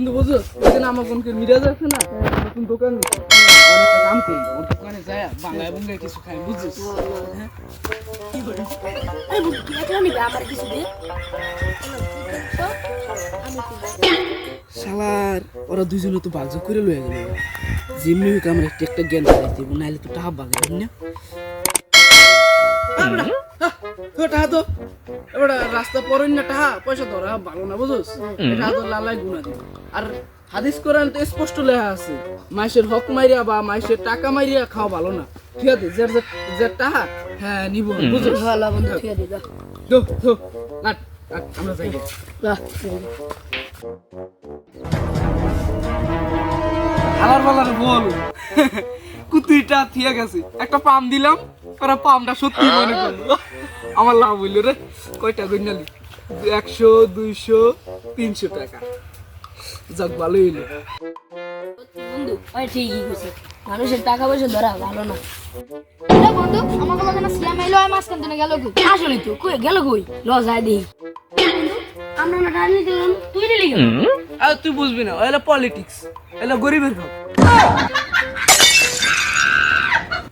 কিন্তু বুঝছো এখানে আমার বোনকে মিরাজ আছে না নতুন দোকান অনেকটা কাম করি ওর দোকানে যায় বাংলায় বুঙ্গায় কিছু খাই বুঝছিস কি করে আরে বুক কি একলা নিবে আমার কিছু দে শালার ওরা দুইজনে তো বাগযোগ করে লয়ে গেল যেমনি হোক আমার একটা জ্ঞান দিতে নাইলে তো টাকা বাগে না টাকা তো এবার রাস্তা পরেন না টাকা পয়সা ধরা ভালো না বুঝোস এটা তো লালাই গুণা দিবে আর হাদিস কোরআন তো স্পষ্ট লেখা আছে মাইসের হক মাইরিয়া বা মাইসের টাকা মাইরিয়া খাওয়া ভালো না ঠিক আছে যার টাকা হ্যাঁ নিব বুঝোস ভালো বন্ধু ঠিক আছে যা তো লাট আমরা যাই যা আলার বালার বল কুতুইটা ঠিক আছে একটা পাম দিলাম ওরা পামটা সত্যি মনে করলো আমার লাভ হইলো রে কয়টা গইনালি 100 200 300 টাকা যাক ভালো হইলো বন্ধু ওই ঠিকই কইছে মানুষের টাকা পয়সা ধরা ভালো না এ বন্ধু আমাকে লাগে না সিয়াম এলো মাছ কানতে গেল কই আসলে তো কই গেল কই ল যাই দেই বন্ধু আমরা না রাজনীতি দিলাম তুই নিলি কেন আর তুই বুঝবি না এলা পলিটিক্স এলা গরিবের ভাব